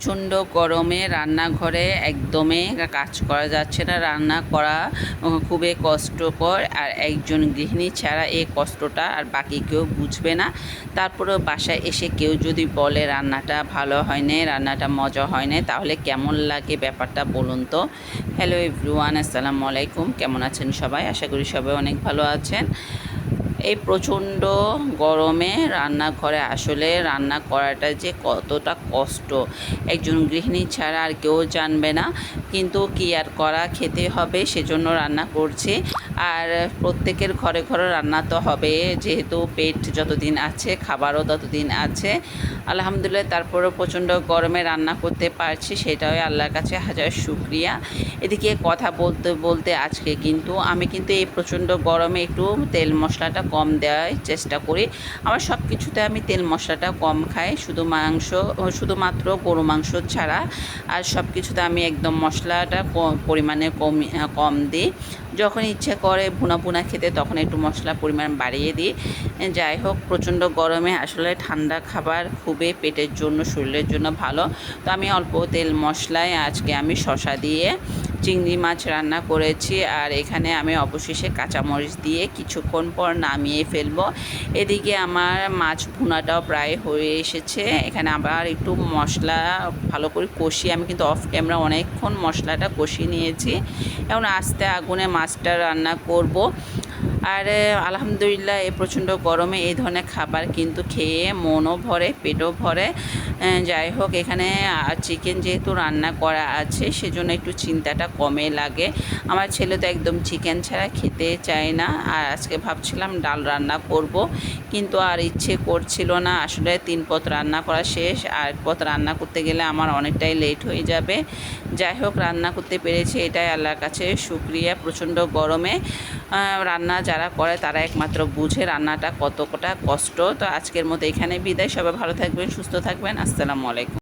প্রচণ্ড গরমে রান্নাঘরে একদমই কাজ করা যাচ্ছে না। রান্না করা খুবই কষ্টকর, আর একজন গৃহিণী ছাড়া এই কষ্টটা আর বাকি কেউ বুঝবে না। তারপরেও বাসায় এসে কেউ যদি বলে রান্নাটা ভালো হয়নি, রান্নাটা মজা হয়নি, তাহলে কেমন লাগে ব্যাপারটা বলুন তো। হ্যালো এভরিওয়ান, আসসালামু আলাইকুম। কেমন আছেন সবাই? আশা করি সবাই অনেক ভালো আছেন। এই প্রচণ্ড গরমে রান্নাঘরে আসলে রান্না করাটা যে কতটা কষ্ট একজন গৃহিণী ছাড়া আর কেউ জানবে না, কিন্তু কি আর করা, খেতে হবে, সেজন্য রান্না করছি। আর প্রত্যেকের ঘরে ঘরে রান্না তো হবে, যেহেতু পেট যতদিন আছে খাবারও ততদিন আছে। আলহামদুলিল্লাহ, তারপরেও প্রচণ্ড গরমে রান্না করতে পারছি, সেটাই আল্লাহর কাছে হাজার শুকরিয়া। এদিকে কথা বলতে বলতে আজকে আমি এই প্রচণ্ড গরমে একটু তেল মশলাটা কম দেওয়ার চেষ্টা করি। আমার সব কিছুতে আমি তেল মশলাটা কম খাই, শুধুমাত্র গরু মাংস ছাড়া আর সব কিছুতে আমি একদম মশলাটা পরিমাণে কম দিই। যখন ইচ্ছে করে ভুনা ভুনা খেতে তখন একটু মশলা পরিমাণ বাড়িয়ে দিই। যাই হোক, প্রচণ্ড গরমে আসলে ঠান্ডা খাবার খুবই পেটের জন্য, শরীরের জন্য ভালো। তো আমি অল্প তেল মশলায় আজকে আমি শসা দিয়ে চিংড়ি মাছ রান্না করেছি, আর এখানে আমি অবশেষে কাঁচামরিচ দিয়ে কিছুক্ষণ পর নামিয়ে ফেলবো। এদিকে আমার মাছ ভুনাটাও প্রায় হয়ে এসেছে। এখানে আবার একটু মশলা ভালো করে কষিয়ে আমি অফ ক্যামেরা অনেকক্ষণ মশলাটা কষিয়ে নিয়েছি। এখন আস্তে আগুনে মাছটা রান্না করব। আর আলহামদুলিল্লাহ, এই প্রচণ্ড গরমে এই ধরনের খাবার খেয়ে মনও ভরে, পেটও ভরে। যাই হোক, এখানে চিকেন যেহেতু রান্না করা আছে সেজন্য একটু চিন্তাটা কমে লাগে। আমার ছেলে তো একদম চিকেন ছাড়া খেতে চায় না। আর আজকে ভাবছিলাম ডাল রান্না করব, কিন্তু আর ইচ্ছে করছিল না। আসলে 3 পদ রান্না করা শেষ, আর 1 পদ রান্না করতে গেলে আমার অনেকটাই লেট হয়ে যাবে। যাই হোক, রান্না করতে পেরেছি, এটাই আল্লাহর কাছে শুকরিয়া। প্রচণ্ড গরমে রান্না যারা করে তারা একমাত্র বুঝে রান্নাটা কতটা কষ্ট। তো আজকের মতো এখানে বিদায়। সবাই ভালো থাকবেন, সুস্থ থাকবেন। আসসালামু আলাইকুম।